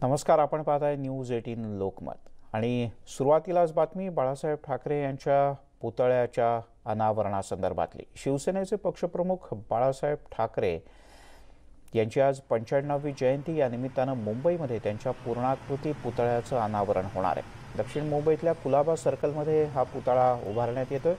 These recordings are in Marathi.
नमस्कार, आपण पाहताय न्यूज 18 लोकमत आणि सुरुवातीलाच बातमी बाळासाहेब ठाकरे यांच्या पुतळ्याच्या अनावरणासंदर्भातली। शिवसेनेचे पक्षप्रमुख बाळासाहेब ठाकरे यांची आज 95वी जयंती या निमित्तानं मुंबईमध्ये त्यांच्या पूर्णाकृती पुतळ्याचं अनावरण होणार आहे। दक्षिण मुंबईतल्या कुलाबा सर्कलमध्ये हा पुतळा उभारण्यात येतोय।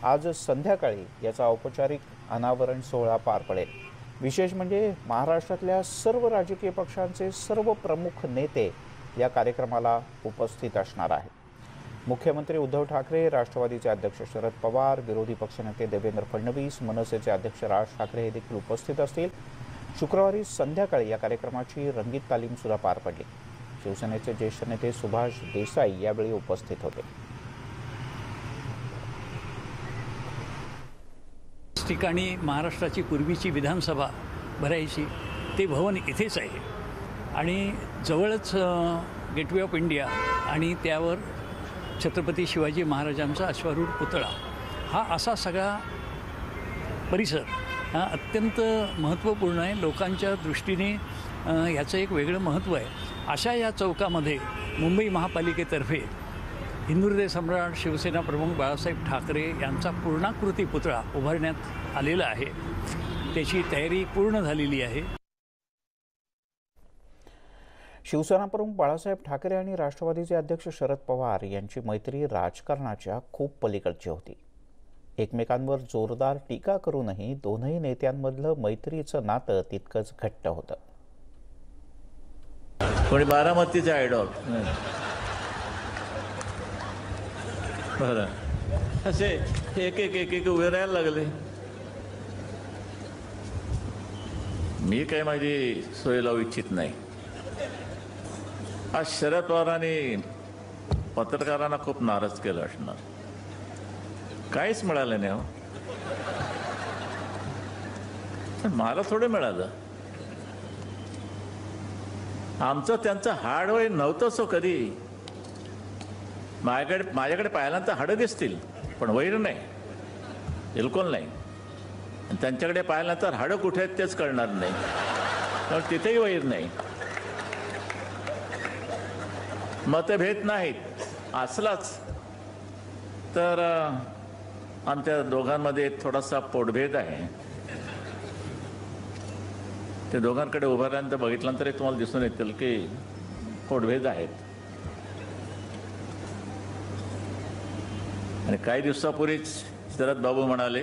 आज संध्याकाळी याचा औपचारिक अनावरण सोहळा पार पडेल। विशेष म्हणजे महाराष्ट्रातल्या सर्व राजकीय पक्षांचे सर्व प्रमुख नेते या कार्यक्रमाला उपस्थित असणार आहेत। मुख्यमंत्री उद्धव ठाकरे, राष्ट्रवादीचे अध्यक्ष शरद पवार, विरोधी पक्षनेते देवेंद्र फडणवीस, मनसेचे अध्यक्ष राज ठाकरे हे देखील उपस्थित असतील। शुक्रवारी संध्याकाळी या कार्यक्रमाची रंगीत तालीम सुद्धा पार पडली। शिवसेनेचे ज्येष्ठ नेते सुभाष देसाई यावेळी उपस्थित होते। ठिकाणी महाराष्ट्राची पूर्वीची विधानसभा भरायची ते भवन इथेच आहे आणि जवळच गेटवे ऑफ इंडिया आणि त्यावर छत्रपती शिवाजी महाराजांचा अश्वारूढ पुतळा हा असा सगळा परिसर हा अत्यंत महत्त्वपूर्ण आहे। लोकांच्या दृष्टीने याचं एक वेगळं महत्त्व आहे। अशा या चौकामध्ये मुंबई महापालिकेतर्फे हिंदू हृदय सम्राट शिवसेना प्रमुख बाळासाहेब ठाकरे यांचा पूर्णाकृती पुतळा उभारण्यात आलेला आहे। त्याची तयारी पूर्ण झालेली आहे। शिवसेना प्रमुख बाळासाहेब ठाकरे आणि राष्ट्रवादीचे अध्यक्ष शरद पवार यांची मैत्री राजकारणाच्या खूप पलीकडची होती। एकमेकांवर जोरदार टीका करूनही दोनही नेत्यांमधलं मैत्रीचं नातं तितकंच घट्ट होतं। कोणी बारामतीचा आयडॉल बरं असे एक एक एक एक उभे राहायला लागले। मी काही माझी सोय लावू इच्छित नाही। आज शरद पवारांनी पत्रकारांना खूप नाराज केलं असणार। काहीच मिळालं नाही हो। मला थोडं मिळालं। आमचं त्यांचं हाडवय नव्हतंच हो कधी। माझ्याकडे पाहिल्यानंतर हाडं दिसतील पण वैर नाही, बिलकुल नाही। आणि त्यांच्याकडे पाहिल्यानंतर हाडं कुठे आहेत तेच कळणार नाही, कारण तिथेही वैर नाही, मतभेद नाहीत। असलाच तर आमच्या दोघांमध्ये थोडासा पोटभेद आहे। ते दोघांकडे उभारल्यानंतर बघितल्यानंतर तुम्हाला दिसून येतील की पोटभेद आहेत। आणि काही दिवसापूर्वीच शरद बाबू म्हणाले,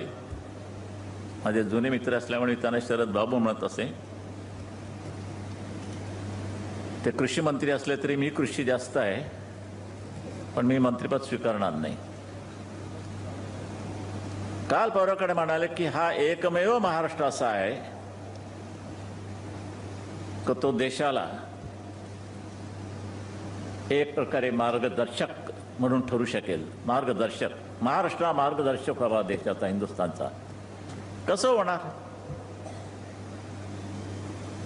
माझे जुने मित्र असल्यामुळे त्यांना शरद बाबू म्हणत असे, ते कृषी मंत्री असले तरी मी कृषी जास्त आहे पण मी मंत्रिपद स्वीकारणार नाही। काल परवाकडे म्हणाले की हा एकमेव महाराष्ट्र असा आहे की तो देशाला एक प्रकारे मार्गदर्शक म्हणून ठरू शकेल। मार्गदर्शक, महाराष्ट्र हा मार्गदर्शक व्हावा देशाचा, हिंदुस्थानचा। कसं होणार?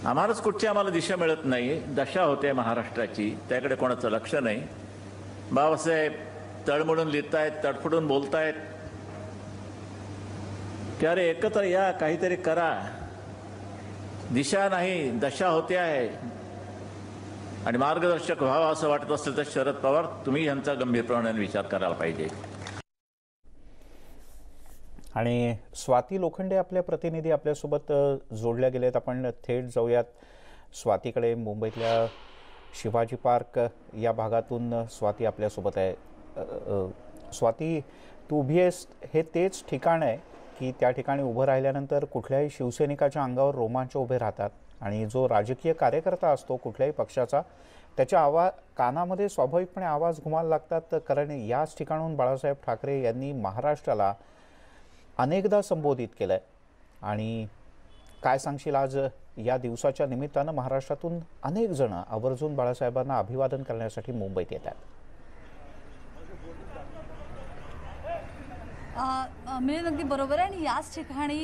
आम्हालाच कुठची आम्हाला दिशा मिळत नाही, दशा होते महाराष्ट्राची, त्याकडे कोणाचं लक्ष नाही। बाबासाहेब तळमळून लिहितायत, तडफडून बोलतायत की अरे एकत्र या, काहीतरी करा। दिशा नाही, दशा होते आहे आणि मार्गदर्शक व्हावं असं वाटत असेल तर शरद पवार तुम्ही यांचा गंभीरपणे विचार करायला पाहिजे। आणि स्वाती लोखंडे आपल्या प्रतिनिधी आपल्यासोबत जोडल्या गेलेत। आपण थेट जाऊयात स्वातीकडे। मुंबईतल्या शिवाजी पार्क या भागातून स्वाती आपल्यासोबत आहे। स्वाती, तू उभी आहेस, हे तेच ठिकाण आहे की त्या ठिकाणी उभं राहिल्यानंतर कुठल्याही शिवसैनिकाच्या अंगावर रोमांच उभे राहतात आणि जो राजकीय कार्यकर्ता असतो कुठल्याही पक्षाचा, त्याच्या कानामध्ये स्वाभाविकपणे आवाज घुमायला लागतात, कारण याच ठिकाणून बाळासाहेब ठाकरे यांनी महाराष्ट्राला अनेकदा संबोधित केलंय। आणि काय सांगशील, आज या दिवसाच्या निमित्तानं महाराष्ट्रातून अनेक जण आवर्जून बाळासाहेबांना अभिवादन करण्यासाठी मुंबईत येतात। मिळेल, अगदी बरोबर आहे। आणि याच ठिकाणी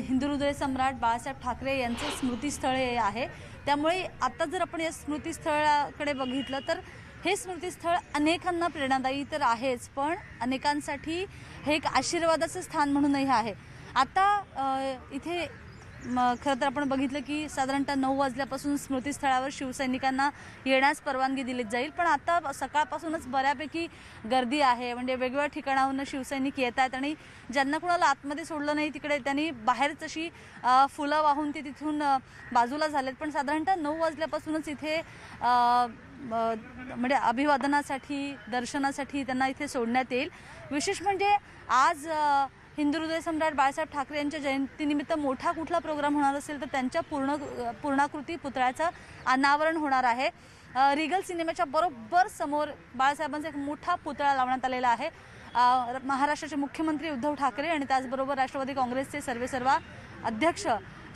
हिंदू हृदय सम्राट बाळासाहेब ठाकरे यांचे स्मृतीस्थळ आहे। त्यामुळे आता जर आपण या स्मृतीस्थळाकडे बघितलं तर हे स्मृतीस्थळ अनेकांना प्रेरणादायी तर आहेच, पण अनेकांसाठी हे एक आशीर्वादाचं स्थान म्हणूनही आहे। आता इथे खरं तर आपण बघितलं की साधारणतः 9 वाजल्यापासून स्मृतीस्थळावर शिवसैनिकांना येण्यास परवानगी दिली जाईल, पण आता सकाळपासूनच बऱ्यापैकी गर्दी आहे. म्हणजे वेगवेगळ्या ठिकाणाहून शिवसैनिक येत आहेत आणि ज्यांना कुणाला आतमध्ये सोडलं नाही तिकडे त्यांनी बाहेरच अशी फुलं वाहून ते तिथून बाजूला झालेत. पण साधारणतः 9 वाजल्यापासूनच इथे म्हणजे अभिवादनासाठी दर्शनासाठी त्यांना इथे सोडण्यात येईल. विशेष म्हणजे आज हिंदू हृदय सम्राट बाळासाहेब ठाकरे यांच्या जयंतीनिमित्त मोठा कुठला प्रोग्राम होणार असेल तर त्यांच्या पूर्णाकृती पुतळ्याचं अनावरण होणार आहे. रिगल सिनेमाच्या बरोबर समोर बाळासाहेबांचा एक मोठा पुतळा लावण्यात आलेला आहे. महाराष्ट्राचे मुख्यमंत्री उद्धव ठाकरे आणि त्याचबरोबर राष्ट्रवादी काँग्रेसचे सर्वेसर्वा अध्यक्ष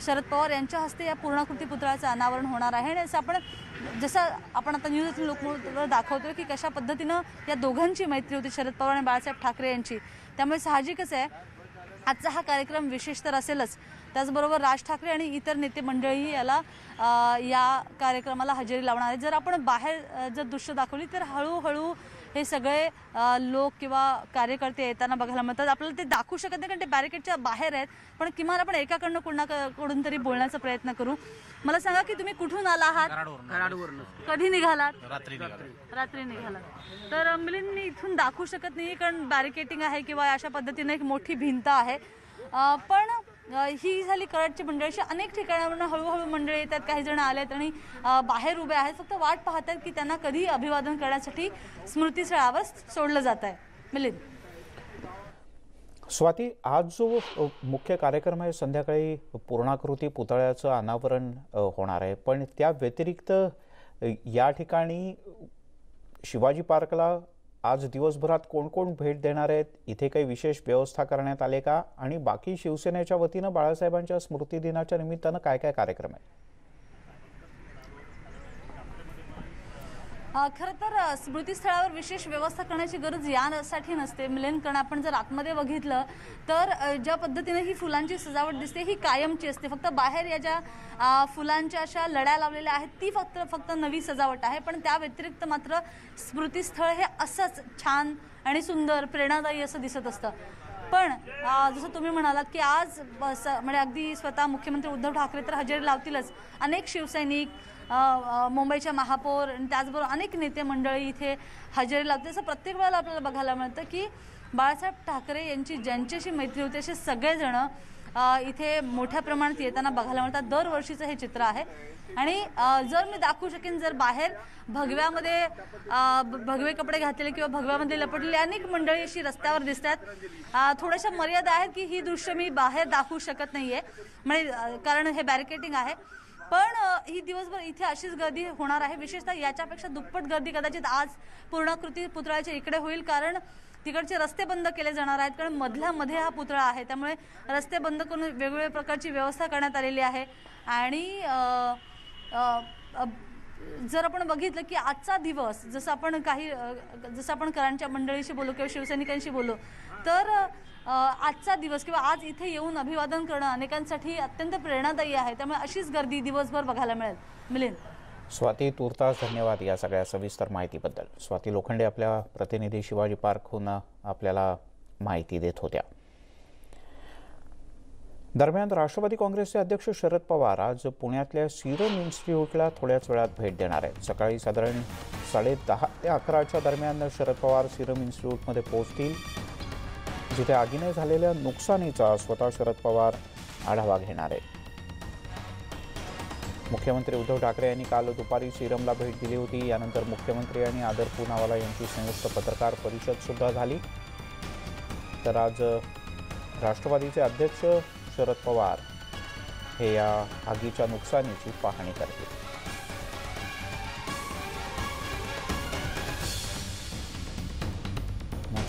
शरद पवार यांच्या हस्ते या पूर्णाकृती पुतळ्याचं अनावरण होणार आहे. आणि जसं आपण आता न्यूज लोकमतवर दाखवतोय की कशा पद्धतीनं या दोघांची मैत्री होती, शरद पवार आणि बाळासाहेब ठाकरे यांची. त्यामुळे साहजिकच आहे आजचा हा कार्यक्रम विशेष तर असेलच. त्याचबरोबर राज ठाकरे आणि इतर नेते मंडळी या कार्यक्रमाला हजेरी लावणार आहे. जर आपण बाहेर जर दृश्य दाखवली तर हळूहळू हे सगळे लोक किंवा कार्यकर्ते येताना बघायला मिळतात. आपल्याला ते दाखवू शकत नाही कारण ते बॅरिकेडच्या बाहेर आहेत, पण किमान आपण एकाकडनं कोणाकडून तरी बोलण्याचा प्रयत्न करू. मला सांगा की तुम्ही कुठून आला आहात? कधी निघालात? रात्री निघालात. तर मिलिंद, मी इथून दाखवू शकत नाही कारण बॅरिकेटिंग आहे किंवा अशा पद्धतीने एक मोठी भिंत आहे. पण ही झाली कराडची मंडळी. अनेक ठिकाणावरून हळूहळू मंडळी येतात, काही जण आलेत आणि बाहेर उभे आहेत, फक्त वाट पाहतात की त्यांना कधी अभिवादन करण्यासाठी स्मृतीस्थळावर सोडलं जात आहे. मिलिंद. स्वाती, आज जो मुख्य कार्यक्रम आहे संध्याकाळी पूर्णाकृती पुतळ्याचं अनावरण होणार आहे, पण त्या व्यतिरिक्त या ठिकाणी शिवाजी पार्कला आज दिवसभरात कोण कोण भेट देणार आहेत? इथे काही विशेष व्यवस्था करण्यात आले का? आणि बाकी शिवसेनेच्या वतीनं बाळासाहेबांच्या स्मृती दिनाच्या निमित्तानं काय काय कार्यक्रम आहे? खरं तर स्मृतीस्थळावर विशेष व्यवस्था करण्याची गरज यासाठी नसते मिलिंद, कारण आपण जर आतमध्ये बघितलं तर ज्या पद्धतीने ही फुलांची सजावट दिसते ही कायमची असते. फक्त बाहेर या ज्या फुलांच्या अशा लड्या लावलेल्या आहेत ती फक्त नवी सजावट आहे. पण त्या व्यतिरिक्त मात्र स्मृतीस्थळ हे असंच छान आणि सुंदर प्रेरणादायी असं दिसत असतं. पण जसं तुम्ही म्हणालात की आज म्हणजे अगदी स्वतः मुख्यमंत्री उद्धव ठाकरे तर हजेरी लावतीलच, अनेक शिवसैनिक, मुंबईच्या महापौर आणि त्याचबरोबर अनेक नेते मंडळी इथे हजेरी लावते. असं प्रत्येक वेळेला आपल्याला बघायला मिळतं की बाळासाहेब ठाकरे यांची ज्यांच्याशी मैत्री होते असे सगळेजण इथे मोठ्या प्रमाणात येताना बघायला मिळतात. दरवर्षीचं हे चित्र आहे. आणि जर मी दाखवू शकेन, जर बाहेर भगव्यामध्ये भगवे कपडे घातलेले किंवा भगव्यामध्ये लपटलेले अनेक मंडळी अशी रस्त्यावर दिसतात. थोड्याशा मर्यादा आहेत की ही दृश्य मी बाहेर दाखवू शकत नाहीये म्हणजे कारण हे बॅरिकेटिंग आहे. पण ही दिवसभर इथे अशीच गर्दी होणार आहे. विशेषतः याच्यापेक्षा दुप्पट गर्दी कदाचित आज पूर्णाकृती पुतळ्याच्या इकडे होईल, कारण तिकडचे रस्ते बंद केले जाणार आहेत. कारण मधल्यामध्ये हा पुतळा आहे, त्यामुळे रस्ते बंद करून वेगवेगळ्या प्रकारची व्यवस्था करण्यात आलेली आहे. आणि जर आपण बघितलं की आजचा दिवस जसं आपण कराडच्या मंडळीशी बोलू किंवा शिवसैनिकांशी बोलू तर आजचा दिवस किंवा आज इथे येऊन अभिवादन करणं अनेकांसाठी अत्यंत प्रेरणादायी आहे. त्यामुळे अशीच गर्दी दिवसभर बघायला मिळेल. मिलिंद. स्वाती, तूर्तास धन्यवाद या सगळ्या सविस्तर माहितीबद्दल. स्वाती लोखंडे आपल्या प्रतिनिधी शिवाजी पार्कहून आपल्याला माहिती देत होत्या. दरम्यान राष्ट्रवादी काँग्रेसचे अध्यक्ष शरद पवार आज पुण्यातल्या सिरम इन्स्टिट्यूटला थोड्याच वेळात भेट देणार आहेत. सकाळी साधारण 10:30 ते 11च्या दरम्यान शरद पवार सिरम इन्स्टिट्यूटमध्ये पोहोचतील, जिथे आगीने झालेल्या नुकसानीचा स्वतः शरद पवार आढावा घेणार आहेत. मुख्यमंत्री उद्धव ठाकरे यांनी काल दुपारी सिरमला भेट दिली होती. यानंतर मुख्यमंत्री आणि आदर पूनावाला यांची संयुक्त पत्रकार परिषद सुद्धा झाली. तर आज राष्ट्रवादीचे अध्यक्ष शरद पवार हे या आगीच्या नुकसानीची पाहणी करतील.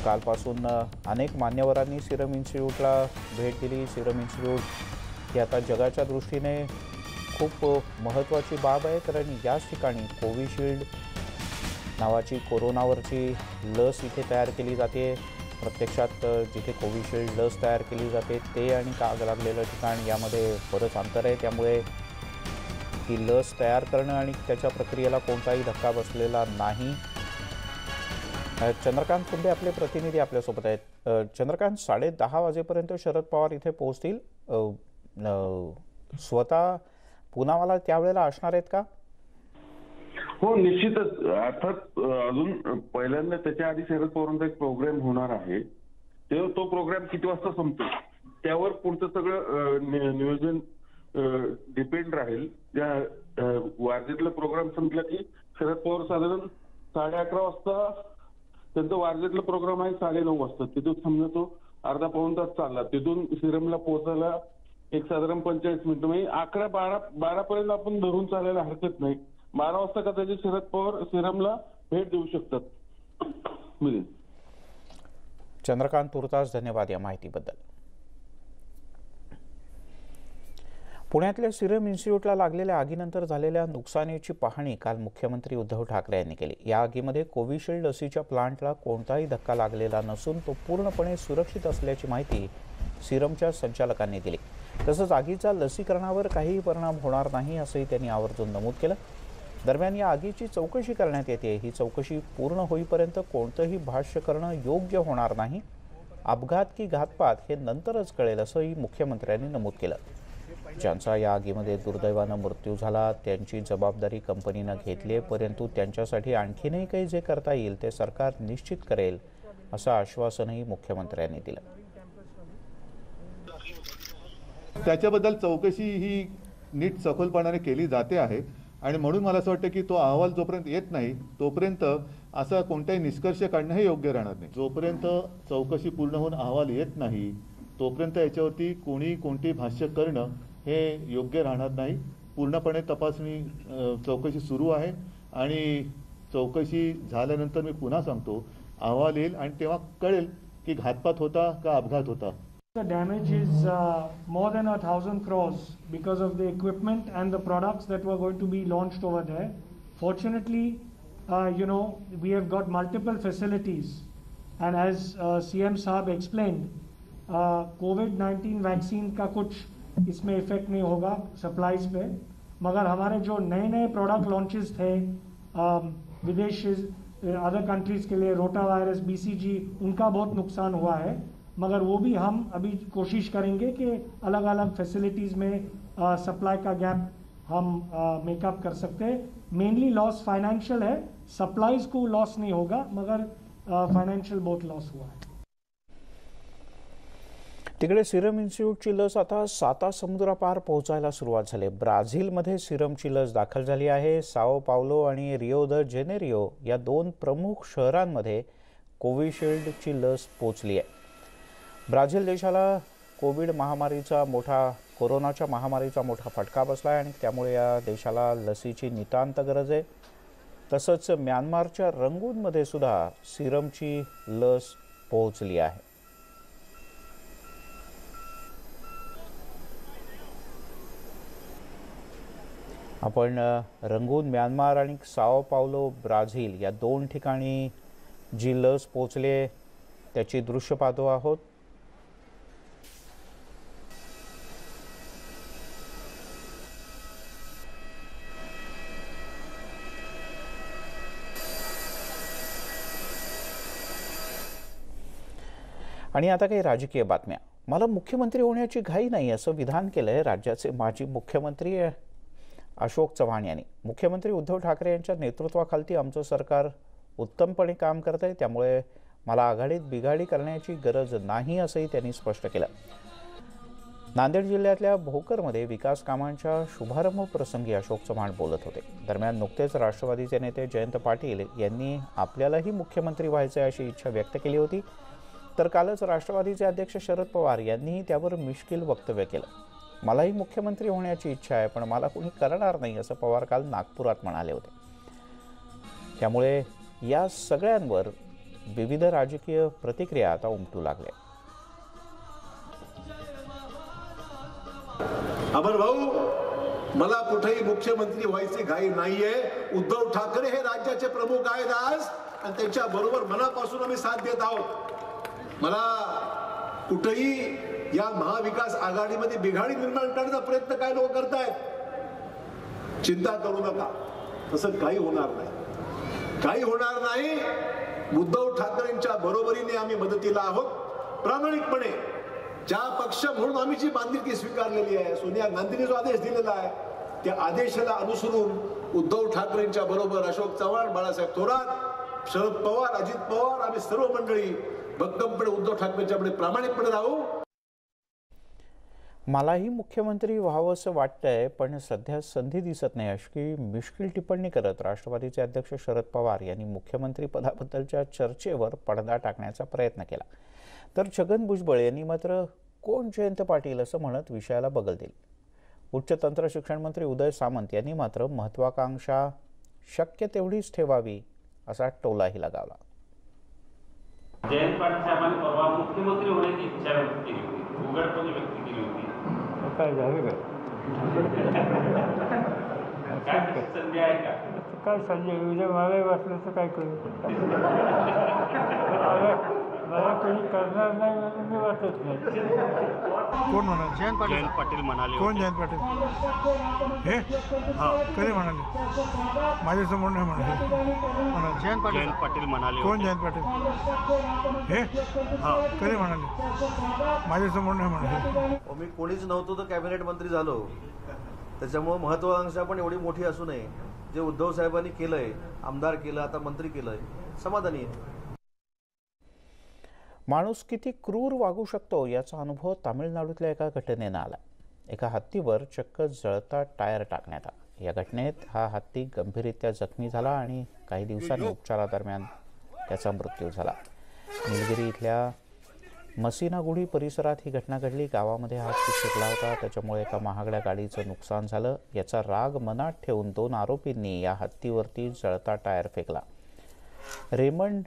कालपासून अनेक मान्यवरांनी सिरम इन्स्टिट्यूटला भेट दिली. सिरम इन्स्टिट्यूट ही आता जगाच्या दृष्टीने खूप महत्त्वाची बाब आहे, कारण याच ठिकाणी कोविशिल्ड नावाची कोरोनावरची लस इथे तयार केली जाते. प्रत्यक्षात जिथे कोविशिल्ड लस तयार केली जाते ते आणि आग लागलेलं ठिकाण यामध्ये बरंच अंतर आहे. त्यामुळे ती लस तयार करणं आणि त्याच्या प्रक्रियेला कोणताही धक्का बसलेला नाही. चंद्रकांत कुंडे आपले प्रतिनिधी आपल्यासोबत आहेत. चंद्रकांत, 10:30 वाजेपर्यंत शरद पवार इथे पोहोचतील स्वतः पुनावाला त्यावेळेला असणार आहेत का? हो, निश्चितच. अर्थात अजून पहिल्यांदा त्याच्या आधी शरद पवारांचा एक प्रोग्राम होणार आहे. तो प्रोग्राम किती वाजता संपतो त्यावर पुढचं सगळं नियोजन डिपेंड राहील. त्या वारजेतला प्रोग्राम संपला की शरद पवार साधारण 11:30 वाजता त्यांचा वारजेतला प्रोग्राम आहे 9:30 वाजता. तिथून समजा तो अर्धा पाऊण तास चालला. तिथून सिरमला पोहोचायला एक साधारण 45 मिनिटं, म्हणजे 11-12 पर्यंत आपण धरून चालायला हरकत नाही. 12 वाजता कदाचित शरद पवार सिरमला भेट देऊ शकतात. चंद्रकांत तुर्तास धन्यवाद या माहितीबद्दल. पुण्यातल्या सिरम इन्स्टिट्यूटला लागलेल्या आगीनंतर झालेल्या नुकसानीची पाहणी काल मुख्यमंत्री उद्धव ठाकरे यांनी केली. या आगीमध्ये कोविशिल्ड लसीच्या प्लांटला कोणताही धक्का लागलेला नसून तो पूर्णपणे सुरक्षित असल्याची माहिती सिरमच्या संचालकांनी दिली. तसंच आगीचा लसीकरणावर काहीही परिणाम होणार नाही असंही त्यांनी आवर्जून नमूद केलं. दरम्यान या आगीची चौकशी करण्यात येते. ही चौकशी पूर्ण होईपर्यंत कोणतंही भाष्य करणं योग्य होणार नाही. अपघात की घातपात हे नंतरच कळेल असंही मुख्यमंत्र्यांनी नमूद केलं. ज्यांचा या आगीमध्ये दुर्दैवानं मृत्यू झाला त्यांची जबाबदारी कंपनीनं घेतली आहे, परंतु त्यांच्यासाठी आणखीनही काही जे करता येईल ते सरकार निश्चित करेल असं आश्वासनही मुख्यमंत्र्यांनी दिलं. त्याच्याबद्दल चौकशी ही नीट सखोलपणाने केली जाते आहे आणि म्हणून मला असं वाटतं की तो अहवाल जोपर्यंत येत नाही तोपर्यंत असा कोणताही निष्कर्ष काढणं हे योग्य राहणार नाही. जोपर्यंत चौकशी पूर्ण होऊन अहवाल येत नाही तोपर्यंत याच्यावरती कोणती भाष्य करणं हे योग्य राहणार नाही. पूर्णपणे तपासणी चौकशी सुरू आहे आणि चौकशी झाल्यानंतर मी पुन्हा सांगतो अहवाल येईल आणि तेव्हा कळेल की घातपात होता का अपघात होता. The damage is more than 1,000 crores because of the equipment and the products that were going to be launched over there. Fortunately, we have got multiple facilities, and as CM Saab explained, COVID-19 vaccine का कुछ इसमें इफेक्ट नहीं होगा सप्लाईज पे, मगर हमारे जो नए प्रोडक्ट लॉन्चेस थे विदेश अदर कंट्रीज के लिए, रोटा वायरस, BCG, उनका बहुत नुकसान हुआ है. मगर वो भी हम अभी कोशिश करेंगे कि अलग अलग फैसिलिटीज़ में सप्लाई का गैप हम मेकअप कर सकते हैं. मेनली लॉस फाइनेंशियल है, सप्लाईज को लॉस नहीं होगा मगर फाइनेंशियल बहुत लॉस हुआ है. तिकडे सिरम इन्स्टिट्यूटची लस आता 7 समुद्रापार पोहोचायला सुरुवात झाली. ब्राझीलमध्ये सिरमची लस दाखल झाली आहे. साओ पावलो आणि रिओ द जेनेरिओ या 2 प्रमुख शहरांमध्ये कोविशिल्डची लस पोहोचली आहे. ब्राझील देशाला कोरोनाच्या महामारीचा मोठा फटका बसला आहे आणि त्यामुळे या देशाला लसीची नितांत गरज आहे. तसंच म्यानमारच्या रंगूनमध्ये सुद्धा सिरमची लस पोहोचली आहे. आपण रंगून म्यानमार आणि साओ पावलो ब्राझील या 2 ठिकाणी जी लस पोहोचली त्याची दृश्य पाहतो आहोत. आणि आता काही राजकीय बातम्या. मला मुख्यमंत्री होण्याची घाई नाही असं विधान केलंय राज्याचे माजी मुख्यमंत्री अशोक चव्हाण यांनी. मुख्यमंत्री उद्धव ठाकरे यांच्या नेतृत्वाखाली आमचं सरकार उत्तमपणे काम करत आहे, त्यामुळे मला आघाडीत बिघाडी करण्याची गरज नाही असंही त्यांनी स्पष्ट केलं. नांदेड जिल्ह्यातल्या भोकरमध्ये विकास कामांच्या शुभारंभ प्रसंगी अशोक चव्हाण बोलत होते. दरम्यान नुकतेच राष्ट्रवादीचे नेते जयंत पाटील यांनी आपल्यालाही मुख्यमंत्री व्हायचे अशी इच्छा व्यक्त केली होती, तर कालच राष्ट्रवादीचे अध्यक्ष शरद पवार यांनीही त्यावर मिश्किल वक्तव्य केलं. मलाही मुख्यमंत्री होण्याची इच्छा आहे, पण मला कोणी करणार नाही असं पवार काल नागपुरात म्हणाले होते. त्यामुळे या सगळ्यांवर विविध राजकीय प्रतिक्रिया आता उमटू लागल्या. अमर भाऊ, मला कुठेही मुख्यमंत्री व्हायची घाई नाहीये. उद्धव ठाकरे हे राज्याचे प्रमुख आहेत आज आणि त्यांच्या बरोबर मनापासून आम्ही साथ देत आहोत. मला कुठेही या महाविकास आघाडीमध्ये बिघाडी निर्माण करण्याचा प्रयत्न काय लोक करतायत, चिंता करू नका, तसं काही होणार नाही, काही होणार नाही. उद्धव ठाकरेंच्या बरोबरीने आम्ही मदतीला आहोत. प्रामाणिकपणे ज्या पक्ष म्हणून आम्ही जी बांधिलकी स्वीकारलेली आहे, सोनिया गांधींनी जो आदेश दिलेला आहे त्या आदेशाला अनुसरून उद्धव ठाकरेंच्या बरोबर अशोक चव्हाण, बाळासाहेब थोरात, शरद पवार, अजित पवार, आम्ही सर्व मंडळी भक्कमपणे उद्धव ठाकरेंच्या पुढे प्रामाणिकपणे राहू. मलाही मुख्यमंत्री व्हावंसं वाटतंय, पण सध्या संधी दिसत नाही, अशी मिश्किल टिप्पणी करत राष्ट्रवादीचे अध्यक्ष शरद पवार यांनी मुख्यमंत्री पदाबद्दलच्या चर्चेवर पडदा टाकण्याचा प्रयत्न केला. तर छगन भुजबळ यांनी मात्र कोण जयंत पाटील असं म्हणत विषयाला बगल दिली. उच्च तंत्र शिक्षण मंत्री उदय सामंत यांनी मात्र महत्वाकांक्षा शक्य तेवढीच ठेवावी असा टोलाही लगावला. जयंत पाटील साहेबांनी परवा मुख्यमंत्री होण्याची इच्छा व्यक्त केली होती, उघडपणे व्यक्त केली होती. काय झालं काय संधी आहे का? काय संधी उद्या मला वाटलं तर काय करू, मला कोणी करणार नाही म्हणून मी वाटत नाही. कोण म्हणाले? जयंत पाटील म्हणाले. कोण जयंत पाटील? हे कधी म्हणाले? माझ्यासमोर नाही म्हणाले. जयंत पाटील म्हणाले. कोण जयंत पाटील? हे कधी म्हणाले? माझ्यासमोर नाही म्हणाले. मी कोणीच नव्हतो तर कॅबिनेट मंत्री झालो. त्याच्यामुळे महत्वाकांक्षा पण एवढी मोठी असू नये. जे उद्धव साहेबांनी केलंय, आमदार केलं, आता मंत्री केलंय, समाधानी आहे. माणूस किती क्रूर वागू शकतो याचा अनुभव तामिळनाडूतल्या एका घटनेनं आला. एका हत्तीवर चक्क जळता टायर टाकण्यात आला. या घटनेत हा हत्ती गंभीररित्या जखमी झाला आणि काही दिवसांनी उपचारादरम्यान त्याचा मृत्यू झाला. निलगिरी इथल्या मसिनागुडी परिसरात ही घटना घडली. गावामध्ये हा हत्ती शिरला होता, त्याच्यामुळे एका महागड्या गाडीचं नुकसान झालं. याचा राग मनात ठेवून 2 आरोपींनी या हत्तीवरती जळता टायर फेकला. रेमंड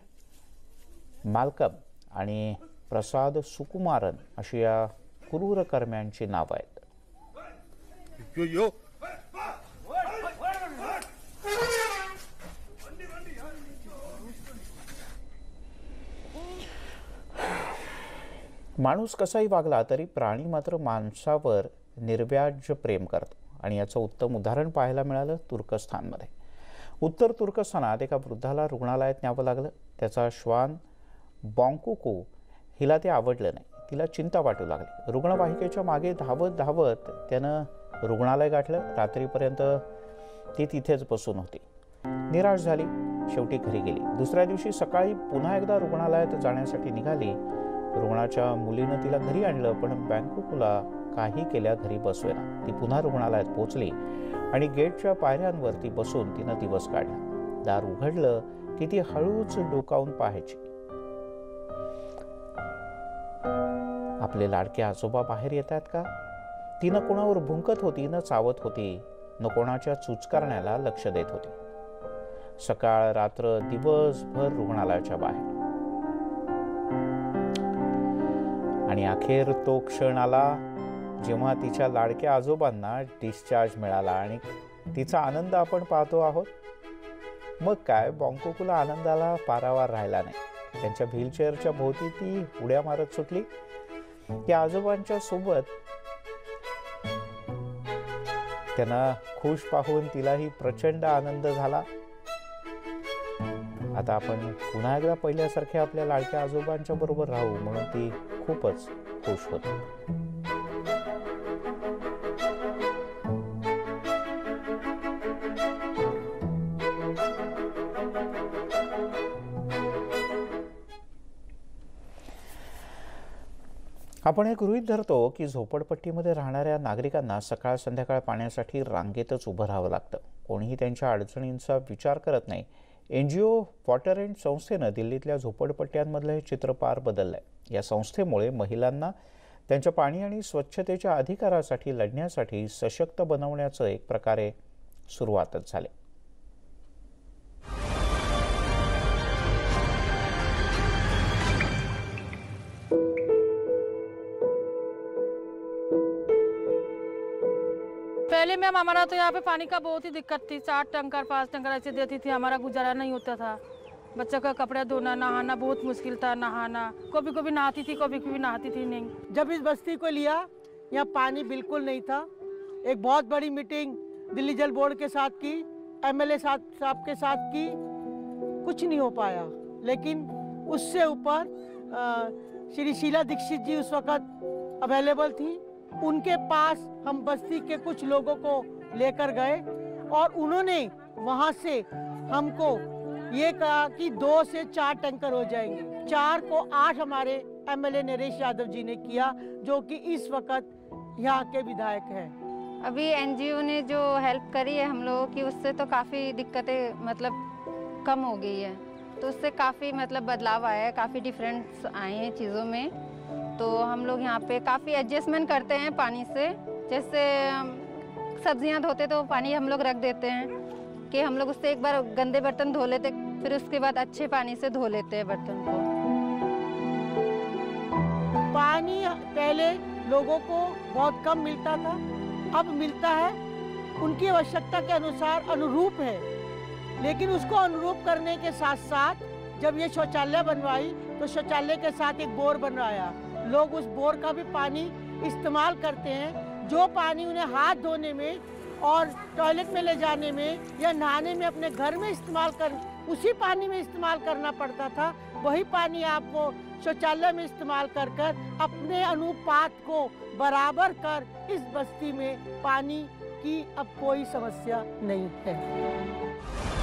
मालकम आणि प्रसाद सुकुमारन अशी या क्रूरकर्म्यांची नावं आहेत. माणूस कसाही वागला तरी प्राणी मात्र माणसावर निर्व्याज प्रेम करतो आणि याचं उत्तम उदाहरण पाहायला मिळालं तुर्कस्थानमध्ये. उत्तर तुर्कस्थानात एका वृद्धाला रुग्णालयात न्यावं लागलं. त्याचा श्वान बॉन्कुकू हिला ते आवडलं नाही. तिला चिंता वाटू लागली. रुग्णवाहिकेच्या मागे धावत धावत त्यानं रुग्णालय गाठलं. रात्रीपर्यंत ती तिथेच बसून होती. निराश झाली, शेवटी घरी गेली. दुसऱ्या दिवशी सकाळी पुन्हा एकदा रुग्णालयात जाण्यासाठी निघाली. रुग्णाच्या मुलीनं तिला घरी आणलं, पण बॉन्कुकूला काही केल्या घरी बसवेना. ती पुन्हा रुग्णालयात पोहोचली आणि गेटच्या पायऱ्यांवरती बसून तिनं दिवस काढला. दार उघडलं की ती हळूच डोकावून पाहायची. आपले लाडके आजोबा बाहेर येतात का? ती न कोणावर भुंकत होती, न चावत होती, न कोणाच्या चुचकारण्याला लक्ष देत होती. सकाळ रात्र दिवसभर रुग्णालयाच्या बाहेर. आणि अखेर तो क्षण आला जेव्हा तिच्या लाडक्या आजोबांना डिस्चार्ज मिळाला आणि तिचा आनंद आपण पाहतो आहोत. मग काय, बॉन्कुकूला आनंदाला पारावार राहिला नाही. त्यांच्या व्हीलचेअरच्या भोवती ती उड्या मारत सुटली. त्या आजोबांच्या सोबत त्यांना खुश पाहून तिलाही प्रचंड आनंद झाला. आता आपण पुन्हा एकदा पहिल्यासारख्या आपल्या लाडक्या आजोबांच्या बरोबर राहू म्हणून ती खूपच खुश होती. आपण हे गृहीत धरतो की झोपडपट्टीमध्ये राहणाऱ्या नागरिकांना सकाळ संध्याकाळ पाण्यासाठी रांगेतच उभं राहावं लागतं. कोणीही त्यांच्या अडचणींचा विचार करत नाही. NGO वॉटर एंड संस्थेनं दिल्लीतल्या झोपडपट्ट्यांमधलं हे चित्र पार बदललंय. या संस्थेमुळे महिलांना त्यांच्या पाणी आणि स्वच्छतेच्या अधिकारासाठी लढण्यासाठी सशक्त बनवण्याचं एक प्रकारे सुरुवातच झाली. पहले मैम हमारा तो यहाँ पे पानी का बहुत ही दिक्कत थी. 4 टंकर 5 टंकर ऐसे देती थी. हमारा गुजारा नहीं होता था. बच्चों का कपड़ा धोना, नहाना बहुत मुश्किल था. नहाना कभी कभी नहाती थी, कभी कभी नहाती थी नहीं. जब इस बस्ती को लिया यहाँ पानी बिल्कुल नहीं था. एक बहुत बड़ी मीटिंग दिल्ली जल बोर्ड के साथ की, MLA साहब के साथ की, कुछ नहीं हो पाया. लेकिन उससे ऊपर श्री शीला दीक्षित जी उस वक्त अवेलेबल थी, उनके पास हम बस्ती के कुछ लोगों को लेकर गए और उन्होंने वहां से हमको ये कहा कि 2 से 4 टैंकर हो जाएंगे। 4 को 8 हमारे एमएलए नरेश यादव जी ने किया, जो कि इस वक्त यहाँ के विधायक हैं। अभी एनजीओ ने जो हेल्प करी है हम लोगों की, उससे तो काफ़ी दिक्कतें मतलब कम हो गई है, तो उससे काफ़ी मतलब बदलाव आया है, काफ़ी डिफरेंस आए हैं चीज़ों में। तो हम लोग यहाँ पे काफ़ी एडजस्टमेंट करते हैं पानी से। जैसे सब्जियाँ धोते तो पानी हम लोग रख देते हैं कि हम लोग उससे एक बार गंदे बर्तन धो लेते, फिर उसके बाद अच्छे पानी से धो लेते हैं बर्तन को। पानी पहले लोगों को बहुत कम मिलता था, अब मिलता है, उनकी आवश्यकता के अनुरूप है। लेकिन उसको अनुरूप करने के साथ साथ जब ये शौचालय बनवाई तो शौचालय के साथ एक बोर बनवाया। लोग उस बोर का भी पानी इस्तेमाल करते हैं। जो पानी उन्हें हाथ धोने में और टॉयलेट में ले जाने में या नहाने में अपने घर में उसी पानी में इस्तेमाल करना पड़ता था, वही पानी आपको शौचालय में इस्तेमाल कर अपने अनुपात को बराबर कर इस बस्ती में पानी की अब कोई समस्या नहीं है।